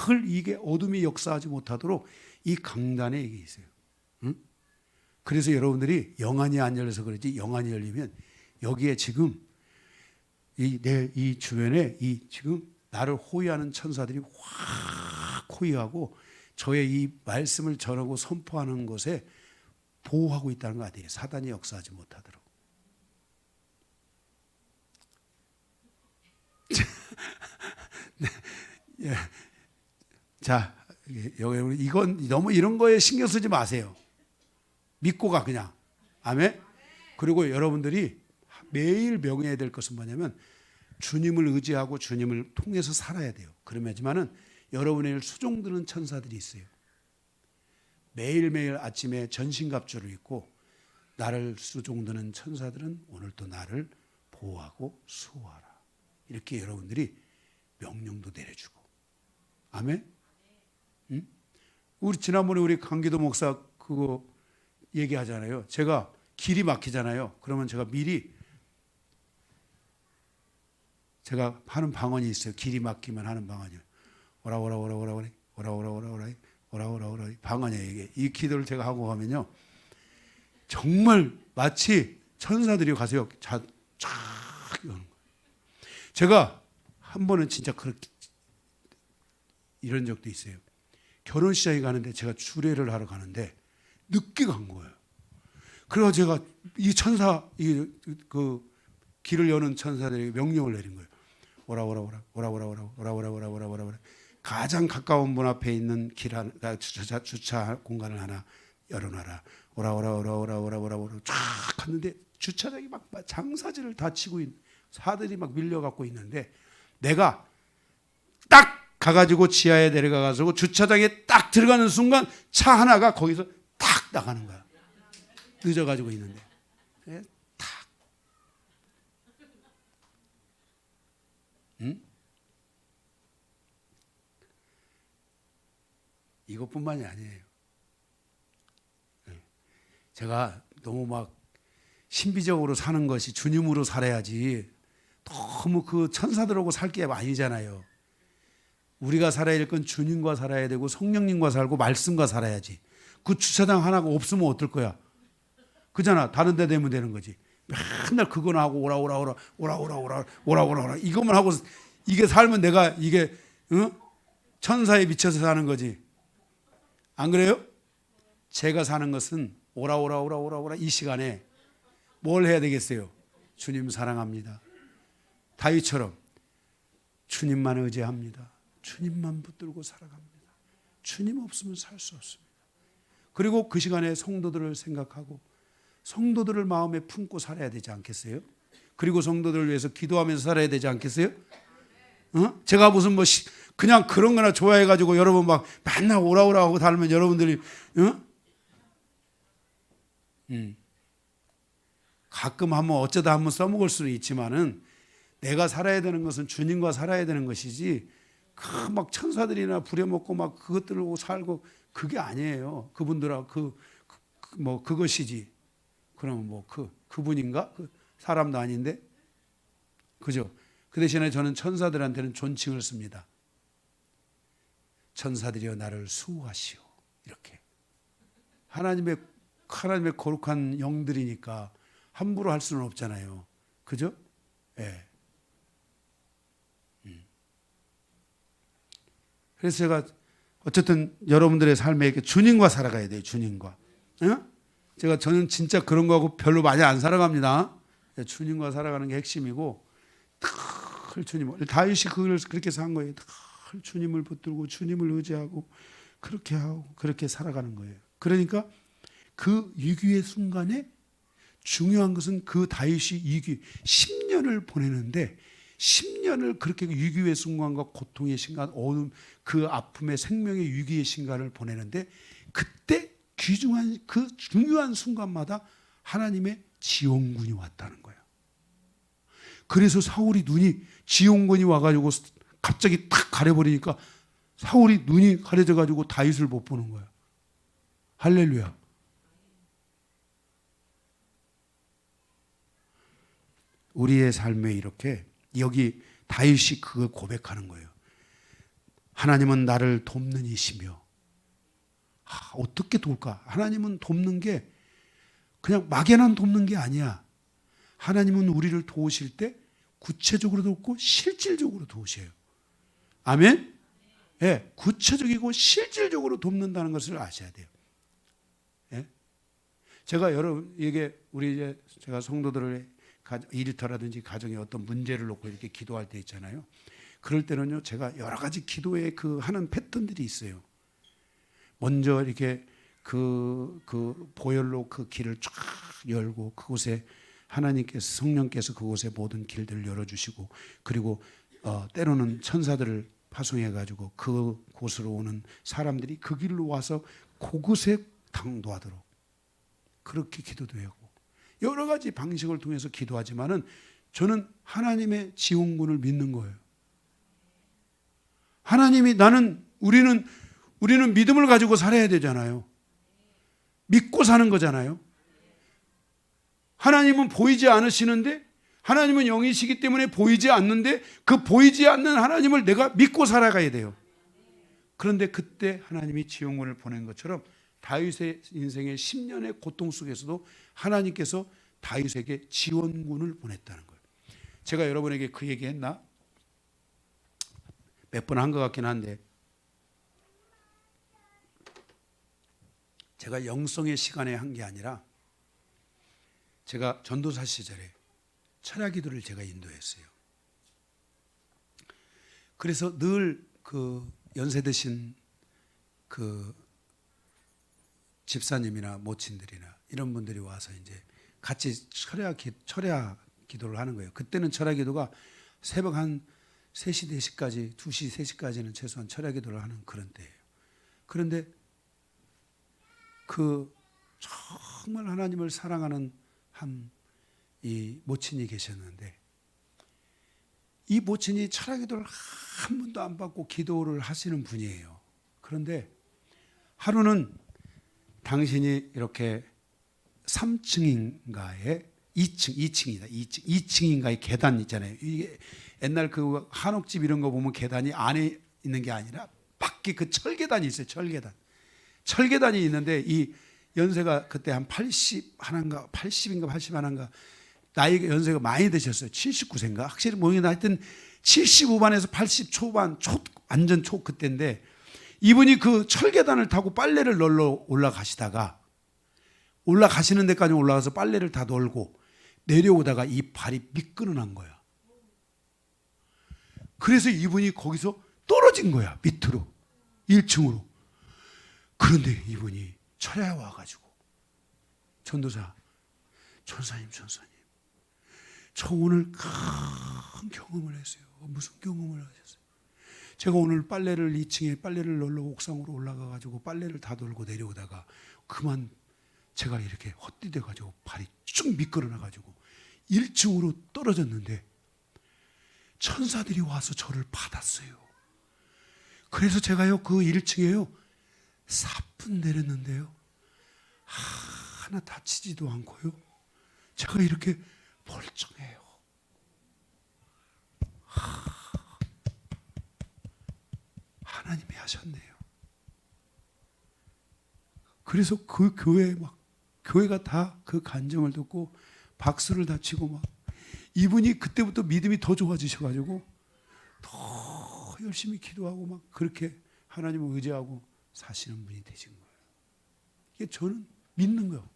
늘 이게 어둠이 역사하지 못하도록 이 강단에 이게 있어요. 그래서 여러분들이 영안이 안 열려서 그러지 영안이 열리면 여기에 지금 이 주변에 이 지금 나를 호위하는 천사들이 확 호위하고 저의 이 말씀을 전하고 선포하는 것에 보호하고 있다는 거 아니에요. 사단이 역사하지 못하도록. 네. 자, 여기 이건 너무 이런 거에 신경 쓰지 마세요. 믿고 가 그냥. 아멘. 그리고 여러분들이 매일 명해야 될 것은 뭐냐면 주님을 의지하고 주님을 통해서 살아야 돼요. 그러면지만은 여러분의 수종드는 천사들이 있어요. 매일매일 아침에 전신갑주를 입고 나를 수종드는 천사들은 오늘 또 나를 보호하고 수호하라. 이렇게 여러분들이 명령도 내려주고. 아멘? 응? 우리 지난번에 우리 강기도 목사 그거 얘기하잖아요. 제가 길이 막히잖아요. 그러면 제가 미리 제가 하는 방언이 있어요. 길이 막히면 하는 방언이요. 오라 방언이에요. 이게 이 기도를 제가 하고 가면요, 정말 마치 천사들이 가서 쫙 이러는 거예요. 제가 한 번은 진짜 그렇게 이런 적도 있어요. 결혼식장에 가는데 제가 주례를 하러 가는데 늦게 간 거예요. 그래서 제가 이 천사 그 길을 여는 천사들에게 명령을 내린 거예요. 오라. 가장 가까운 문 앞에 있는 길 하나, 주차 공간을 하나 열어놔라. 오라. 쫙 갔는데 주차장이 막 장사지를 다 치고 있는 사들이 막 밀려갖고 있는데 내가 딱 가가지고 지하에 내려가가지고 주차장에 딱 들어가는 순간 차 하나가 거기서 탁 나가는 거야. 늦어가지고 있는데 탁. 응? 이것뿐만이 아니에요. 제가 너무 막 신비적으로 사는 것이 주님으로 살아야지 너무 그 천사들하고 살 게 아니잖아요. 우리가 살아야 될 건 주님과 살아야 되고 성령님과 살고 말씀과 살아야지. 그 주차장 하나가 없으면 어떨 거야? 그잖아. 다른 데 되면 되는 거지. 맨날 그거나 하고 오라 이것만 하고 이게 살면 내가 이게 천사에 미쳐서 사는 거지. 안 그래요? 제가 사는 것은 오라 이 시간에 뭘 해야 되겠어요? 주님 사랑합니다. 다윗처럼 주님만 의지합니다. 주님만 붙들고 살아갑니다. 주님 없으면 살 수 없습니다. 그리고 그 시간에 성도들을 생각하고 성도들을 마음에 품고 살아야 되지 않겠어요? 그리고 성도들을 위해서 기도하면서 살아야 되지 않겠어요? 제가 무슨 뭐 그냥 그런 거나 좋아해가지고 여러분 막 맨날 오라 하고 다니면 여러분들이 가끔 한번 어쩌다 한번 써먹을 수는 있지만은 내가 살아야 되는 것은 주님과 살아야 되는 것이지 그 막 천사들이나 부려먹고 막 그것들로 살고 그게 아니에요. 그분들하고 뭐 그것이지. 그러면 뭐 그분인가? 그 사람도 아닌데, 그죠? 그 대신에 저는 천사들한테는 존칭을 씁니다. 천사들이여 나를 수호하시오. 이렇게 하나님의 거룩한 영들이니까 함부로 할 수는 없잖아요. 그죠? 예. 그래서 제가 어쨌든 여러분들의 삶에 이렇게 주님과 살아가야 돼요. 주님과. 저는 진짜 그런 거하고 별로 많이 안 살아갑니다. 주님과 살아가는 게 핵심이고, 늘 주님을, 다윗이 그걸 그렇게 산 거예요. 늘 주님을 붙들고 주님을 의지하고 그렇게 하고 그렇게 살아가는 거예요. 그러니까 그 위기의 순간에 중요한 것은 그 다윗이 10년을 보내는데 10년을 그렇게 위기의 순간과 고통의 순간, 어둠, 그 아픔의 생명의 위기의 순간을 보내는데 그때 그 중요한 순간마다 하나님의 지원군이 왔다는 거예요. 그래서 사울이 지원군이 와가지고 갑자기 탁 가려버리니까 사울이 눈이 가려져가지고 다윗을 못 보는 거예요. 할렐루야. 우리의 삶에 이렇게 여기 다윗이 그걸 고백하는 거예요. 하나님은 나를 돕는 이시며, 어떻게 도울까? 하나님은 돕는 게 그냥 막연한 돕는 게 아니야. 하나님은 우리를 도우실 때 구체적으로 돕고 실질적으로 도우셔요. 아멘? 예, 구체적이고 실질적으로 돕는다는 것을 아셔야 돼요. 예? 제가 제가 성도들을 일터라든지 가정에 어떤 문제를 놓고 이렇게 기도할 때 있잖아요. 그럴 때는요, 제가 여러 가지 기도에 하는 패턴들이 있어요. 먼저 이렇게 그 보혈로 그 길을 쫙 열고 그곳에 하나님께서 성령께서 그곳에 모든 길들을 열어주시고, 그리고 때로는 천사들을 파송해 가지고 그곳으로 오는 사람들이 그 길로 와서 그곳에 당도하도록 그렇게 기도도 하고 여러 가지 방식을 통해서 기도하지만은 저는 하나님의 지원군을 믿는 거예요. 하나님이 우리는 믿음을 가지고 살아야 되잖아요. 믿고 사는 거잖아요. 하나님은 보이지 않으시는데, 하나님은 영이시기 때문에 보이지 않는데, 그 보이지 않는 하나님을 내가 믿고 살아가야 돼요. 그런데 그때 하나님이 지원군을 보낸 것처럼 다윗의 인생의 10년의 고통 속에서도 하나님께서 다윗에게 지원군을 보냈다는 거예요. 제가 여러분에게 그 얘기 했나? 몇 번 한 것 같긴 한데, 제가 영성의 시간에 한 게 아니라 제가 전도사 시절에 철야 기도를 제가 인도했어요. 그래서 늘 그 연세 드신 그 집사님이나 모친들이나 이런 분들이 와서 이제 같이 철야 기도를 하는 거예요. 그때는 철야 기도가 새벽 한 3시, 4시까지, 2시, 3시까지는 최소한 철야 기도를 하는 그런 때예요. 그런데 그 정말 하나님을 사랑하는 이 모친이 계셨는데, 이 모친이 철야 기도를 한 번도 안 받고 기도를 하시는 분이에요. 그런데 하루는 당신이 이렇게 3층인가에 2층인가의 계단 있잖아요. 이게 옛날 그 한옥집 이런 거 보면 계단이 안에 있는 게 아니라 밖에 그 철계단이 있어요. 철계단이 있는데 이 연세가 그때 한 80 하나인가 80인가 80 하나인가 나이가 연세가 많이 드셨어요. 79세인가 확실히 모르겠는데 하여튼 70 후반에서 80 초반 완전 초 그때인데, 이분이 그 철계단을 타고 빨래를 널러 올라가시는 데까지 올라가서 빨래를 다 널고 내려오다가 이 발이 미끄러난 거야. 그래서 이분이 거기서 떨어진 거야. 밑으로 1층으로. 그런데 이분이 철야에 와가지고 전도사, 전사님 저 오늘 큰 경험을 했어요. 무슨 경험을 하셨어요? 제가 오늘 2층에 빨래를 널러 옥상으로 올라가가지고 빨래를 다 돌고 내려오다가 그만 제가 이렇게 헛디뎌가지고 발이 쭉 미끄러나가지고 1층으로 떨어졌는데 천사들이 와서 저를 받았어요. 그래서 제가요 그 1층에요 사뿐 내렸는데요 하나 다치지도 않고요 제가 이렇게 멀쩡해요. 하나님이 하셨네요. 그래서 그 교회가 다 그 간증을 듣고 박수를 다 치고 막 이분이 그때부터 믿음이 더 좋아지셔가지고 더 열심히 기도하고 막 그렇게 하나님을 의지하고 사시는 분이 되신 거예요. 이게 저는 믿는 거예요.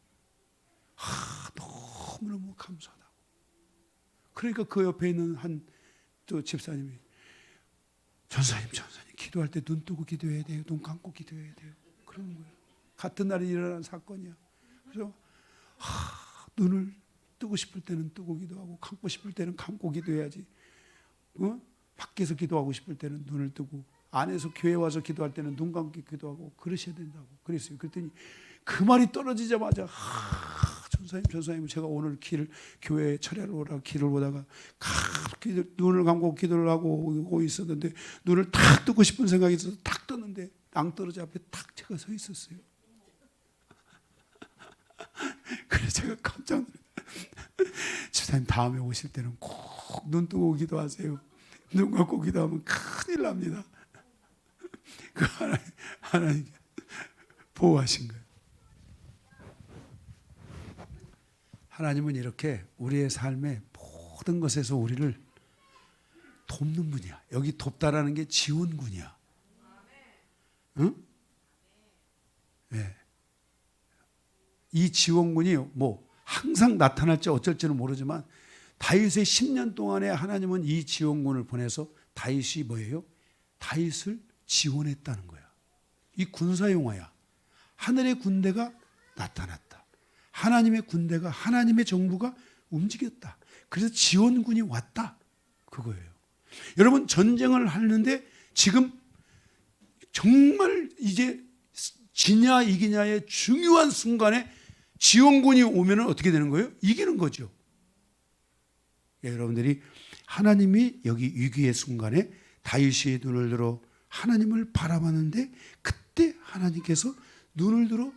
너무너무 감사하다고. 그러니까 그 옆에 있는 또 집사님이 전사님 기도할 때 눈 뜨고 기도해야 돼요. 눈 감고 기도해야 돼요. 그러는 거예요. 같은 날에 일어난 사건이야. 그래서 눈을 뜨고 싶을 때는 뜨고 기도하고 감고 싶을 때는 감고 기도해야지. 밖에서 기도하고 싶을 때는 눈을 뜨고 안에서 교회 와서 기도할 때는 눈 감고 기도하고 그러셔야 된다고 그랬어요. 그랬더니 그 말이 떨어지자마자 전사님 제가 오늘 교회 철야를 오다가 길을 오다가 눈을 감고 기도를 하고 오고 있었는데 눈을 탁 뜨고 싶은 생각이 있어서 탁 떴는데 낭떠러지 앞에 탁 제가 서 있었어요. 그래서 제가 깜짝 놀랐어요. 집사님 다음에 오실 때는 꼭 눈 뜨고 기도하세요. 눈 감고 기도하면 큰일 납니다. 그 하나님 보호하신 거예요. 하나님은 이렇게 우리의 삶의 모든 것에서 우리를 돕는 분이야. 여기 돕다라는 게 지원군이야. 응? 네. 이 지원군이 항상 나타날지 어쩔지는 모르지만 다윗의 10년 동안에 하나님은 이 지원군을 보내서 다윗이 뭐예요? 다윗을 지원했다는 거야. 이 군사 용어야. 하늘의 군대가 나타났다. 하나님의 군대가 하나님의 정부가 움직였다. 그래서 지원군이 왔다. 그거예요. 여러분 전쟁을 하는데 지금 정말 이제 지냐 이기냐의 중요한 순간에 지원군이 오면 어떻게 되는 거예요? 이기는 거죠. 여러분들이 하나님이 여기 위기의 순간에 다윗이 눈을 들어 하나님을 바라봤는데 그때 하나님께서 눈을 들어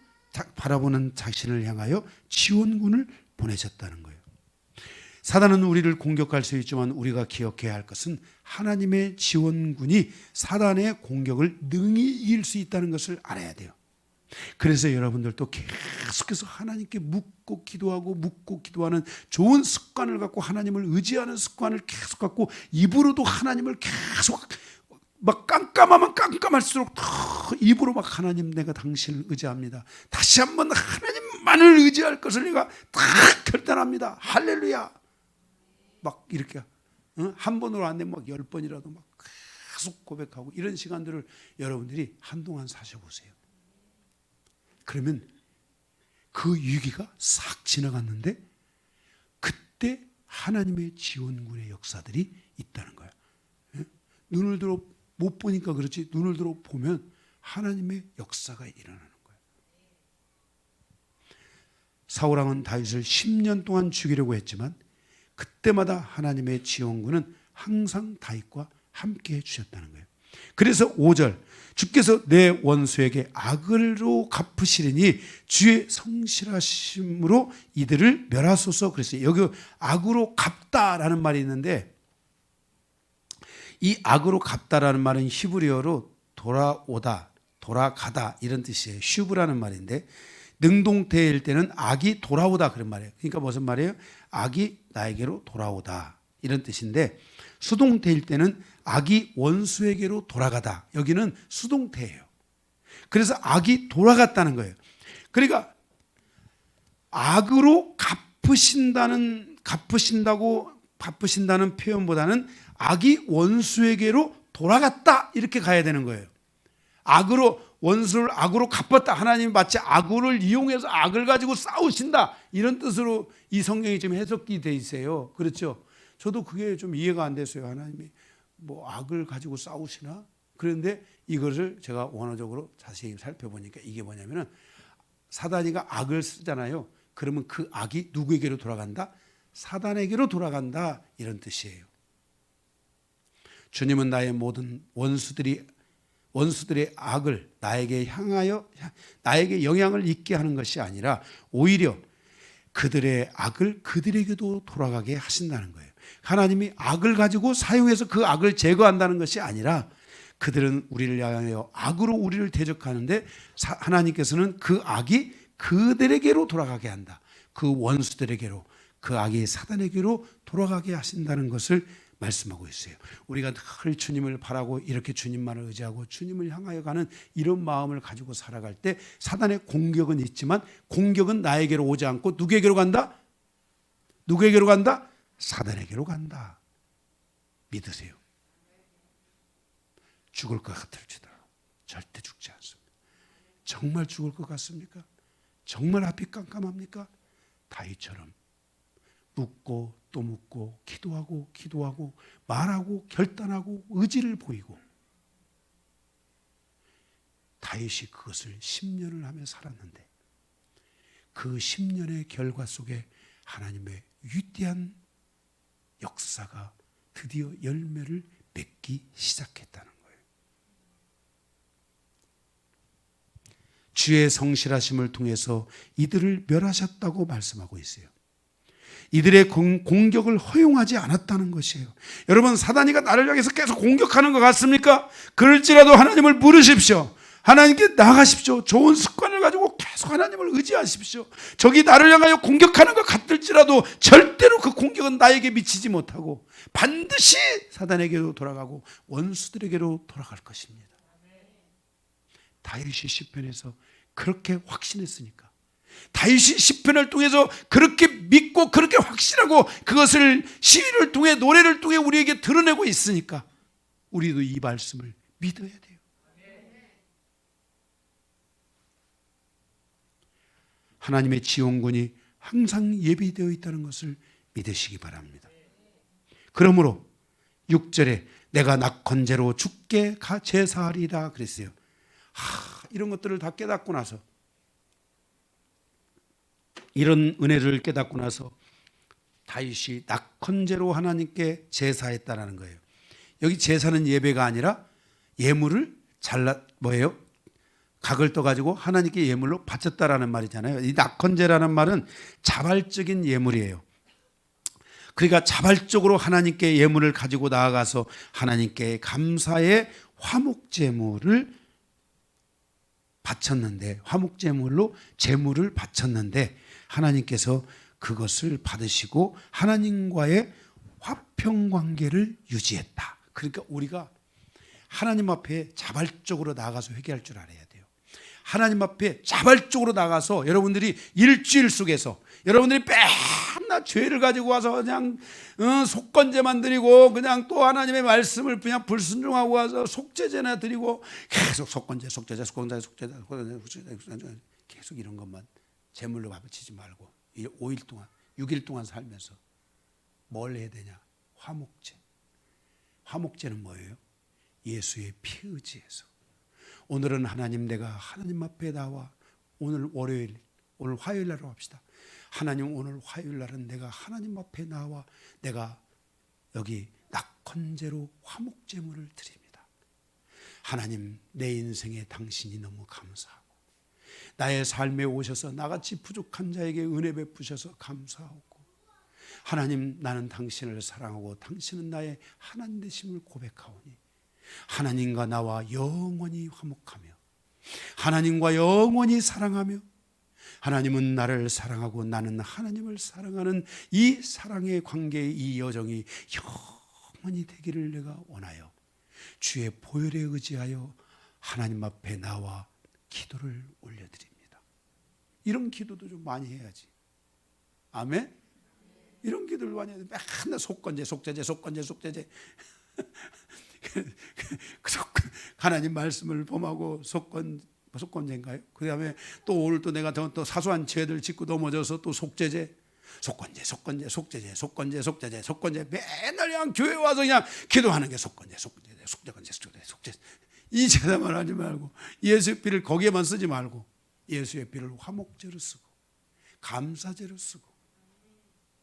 바라보는 자신을 향하여 지원군을 보내셨다는 거예요. 사단은 우리를 공격할 수 있지만 우리가 기억해야 할 것은 하나님의 지원군이 사단의 공격을 능히 이길 수 있다는 것을 알아야 돼요. 그래서 여러분들도 계속해서 하나님께 묻고 기도하는 좋은 습관을 갖고 하나님을 의지하는 습관을 계속 갖고 입으로도 하나님을 계속 막 깜깜하면 깜깜할수록 더 입으로 막 하나님 내가 당신을 의지합니다. 다시 한번 하나님만을 의지할 것을 내가 다 결단합니다. 할렐루야. 막 이렇게 한 번으로 안 되면 막 10번이라도 막 계속 고백하고 이런 시간들을 여러분들이 한동안 사셔보세요. 그러면 그 위기가 싹 지나갔는데 그때 하나님의 지원군의 역사들이 있다는 거야. 눈을 들어 못 보니까 그렇지 눈을 들어 보면 하나님의 역사가 일어나는 거야. 사울왕은 다윗을 10년 동안 죽이려고 했지만 그때마다 하나님의 지원군은 항상 다윗과 함께 해주셨다는 거예요. 그래서 5절 주께서 내 원수에게 악으로 갚으시리니 주의 성실하심으로 이들을 멸하소서 그랬어요. 여기 악으로 갚다라는 말이 있는데 이 악으로 갚다라는 말은 히브리어로 돌아오다, 돌아가다 이런 뜻이에요. 슈브라는 말인데 능동태일 때는 악이 돌아오다 그런 말이에요. 그러니까 무슨 말이에요? 악이 나에게로 돌아오다 이런 뜻인데 수동태일 때는 악이 원수에게로 돌아가다. 여기는 수동태예요. 그래서 악이 돌아갔다는 거예요. 그러니까 악으로 갚으신다는 표현보다는 악이 원수에게로 돌아갔다 이렇게 가야 되는 거예요. 원수를 악으로 갚았다. 하나님이 마치 악을 이용해서 악을 가지고 싸우신다 이런 뜻으로 이 성경이 지금 해석이 돼 있어요. 그렇죠? 저도 그게 좀 이해가 안 됐어요. 하나님이 뭐 악을 가지고 싸우시나? 그런데 이것을 제가 원어적으로 자세히 살펴보니까 이게 뭐냐면은 사단이가 악을 쓰잖아요. 그러면 그 악이 누구에게로 돌아간다? 사단에게로 돌아간다 이런 뜻이에요. 주님은 나의 모든 원수들의 악을 나에게 향하여 나에게 영향을 있게 하는 것이 아니라 오히려 그들의 악을 그들에게도 돌아가게 하신다는 거예요. 하나님이 악을 가지고 사용해서 그 악을 제거한다는 것이 아니라 그들은 우리를 향하여 악으로 우리를 대적하는데 하나님께서는 그 악이 그들에게로 돌아가게 한다. 그 원수들에게로 그 악이 사단에게로 돌아가게 하신다는 것을 말씀하고 있어요. 우리가 늘 주님을 바라고 이렇게 주님만을 의지하고 주님을 향하여 가는 이런 마음을 가지고 살아갈 때 사단의 공격은 있지만 공격은 나에게로 오지 않고 누구에게로 간다? 누구에게로 간다? 사단에게로 간다. 믿으세요. 죽을 것 같을지라도 절대 죽지 않습니다. 정말 죽을 것 같습니까? 정말 앞이 깜깜합니까? 다윗처럼 묻고 또 묻고 기도하고 말하고 결단하고 의지를 보이고 다윗이 그것을 10년을 하며 살았는데 그 10년의 결과 속에 하나님의 위대한 역사가 드디어 열매를 맺기 시작했다는 거예요. 주의 성실하심을 통해서 이들을 멸하셨다고 말씀하고 있어요. 이들의 공격을 허용하지 않았다는 것이에요. 여러분 사단이가 나를 향해서 계속 공격하는 것 같습니까? 그럴지라도 하나님을 물으십시오. 하나님께 나가십시오. 좋은 습관을 가지고 계속 하나님을 의지하십시오. 적이 나를 향하여 공격하는 것 같을지라도 절대로 그 공격은 나에게 미치지 못하고 반드시 사단에게로 돌아가고 원수들에게로 돌아갈 것입니다. 다윗이 시편에서 그렇게 확신했으니까 다윗이 시편을 통해서 그렇게 믿고 그렇게 확신하고 그것을 시위를 통해 노래를 통해 우리에게 드러내고 있으니까 우리도 이 말씀을 믿어야 돼요. 하나님의 지원군이 항상 예비되어 있다는 것을 믿으시기 바랍니다. 그러므로 6절에 내가 낙헌제로 주께 제사하리라 그랬어요. 이런 것들을 다 깨닫고 나서, 이런 은혜를 깨닫고 나서 다윗이 낙헌제로 하나님께 제사했다라는 거예요. 여기 제사는 예배가 아니라 예물을 뭐예요? 각을 떠가지고 하나님께 예물로 바쳤다라는 말이잖아요. 이 낙헌제라는 말은 자발적인 예물이에요. 그러니까 자발적으로 하나님께 예물을 가지고 나아가서 하나님께 감사의 화목제물을 바쳤는데, 화목제물로 제물을 바쳤는데 하나님께서 그것을 받으시고 하나님과의 화평관계를 유지했다. 그러니까 우리가 하나님 앞에 자발적으로 나가서 회개할 줄 알아야 돼요. 하나님 앞에 자발적으로 나가서 여러분들이 일주일 속에서 여러분들이 맨날 죄를 가지고 와서 그냥 속건제만 드리고 그냥 또 하나님의 말씀을 그냥 불순종하고 와서 속죄제나 드리고 계속 속건제 계속 이런 것만 제물로 바치지 말고 5일 동안 6일 동안 살면서 뭘 해야 되냐? 화목제. 화목제는 뭐예요? 예수의 피 의지에서 오늘은 하나님, 내가 하나님 앞에 나와 오늘 월요일, 오늘 화요일 날로 합시다. 하나님, 오늘 화요일 날은 내가 하나님 앞에 나와 내가 여기 낙헌제로 화목제물을 드립니다. 하나님, 내 인생에 당신이 너무 감사하고 나의 삶에 오셔서 나같이 부족한 자에게 은혜 베푸셔서 감사하고, 하나님, 나는 당신을 사랑하고 당신은 나의 하나님 되심을 고백하오니 하나님과 나와 영원히 화목하며 하나님과 영원히 사랑하며 하나님은 나를 사랑하고 나는 하나님을 사랑하는 이 사랑의 관계의 이 여정이 영원히 되기를 내가 원하여 주의 보혈에 의지하여 하나님 앞에 나와 기도를 올려드립니다. 이런 기도도 좀 많이 해야지. 아멘? 이런 기도를 많이 해야 돼. 맨날 속건제 하나님 말씀을 범하고 속건제인가요? 그 다음에 또 오늘 또 내가 또 사소한 죄들 짓고 넘어져서 또 속죄제, 속건제, 맨날 그냥 교회 와서 그냥 기도하는 게 속건제. 이 제사만 하지 말고 예수의 피를 거기에만 쓰지 말고 예수의 피를 화목제로 쓰고 감사제로 쓰고.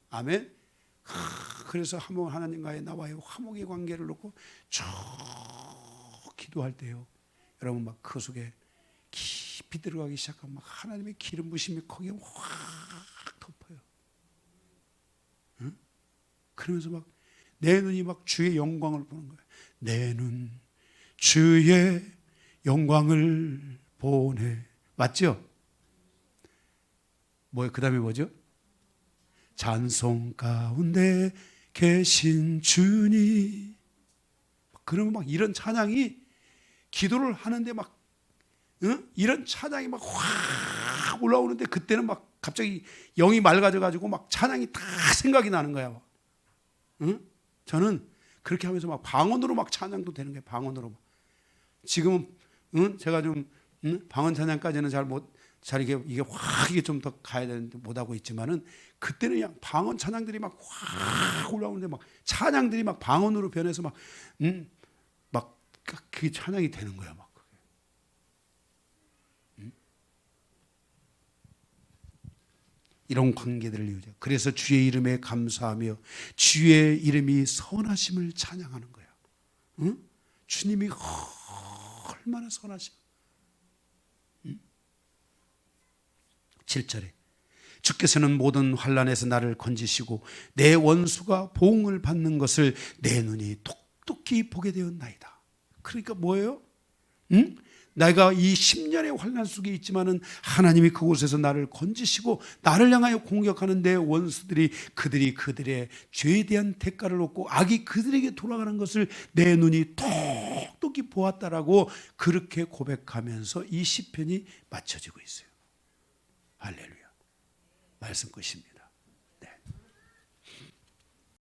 아멘. 그래서 하나님과의 나와의 화목의 관계를 놓고 쭉 기도할 때요, 여러분 막 그 속에 깊이 들어가기 시작하면 막 하나님의 기름 부심이 거기에 확 덮어요. 응? 그러면서 막 내 눈이 막 주의 영광을 보는 거예요. 내 눈 주의 영광을 보네. 맞죠? 그 다음에 뭐죠? 찬송 가운데 계신 주님. 그러면 막 이런 찬양이, 기도를 하는데 막 이런 찬양이 막 확 올라오는데, 그때는 막 갑자기 영이 맑아져 가지고 막 찬양이 다 생각이 나는 거야. 저는 그렇게 하면서 막 방언으로 막 찬양도 되는 거예요. 방언으로. 지금은 제가 좀 방언 찬양까지는 이게 확 이게 좀 더 가야 되는데 못 하고 있지만은, 그때는 그냥 방언 찬양들이 막 확 올라오는데 막 찬양들이 막 방언으로 변해서 막 그게 찬양이 되는 거야 막. 이런 관계들을 이루자. 그래서 주의 이름에 감사하며 주의 이름이 선하심을 찬양하는 거야. 주님이 얼마나 선하심. 7절에 주께서는 모든 환난에서 나를 건지시고 내 원수가 보응을 받는 것을 내 눈이 똑똑히 보게 되었나이다. 그러니까 뭐예요? 내가 이 10년의 환난 속에 있지만은 하나님이 그곳에서 나를 건지시고 나를 향하여 공격하는 내 원수들이 그들이 그들의 죄에 대한 대가를 얻고 악이 그들에게 돌아가는 것을 내 눈이 똑똑히 보았다라고 그렇게 고백하면서 이 시편이 맞춰지고 있어요. 할렐루야. 말씀 끝입니다.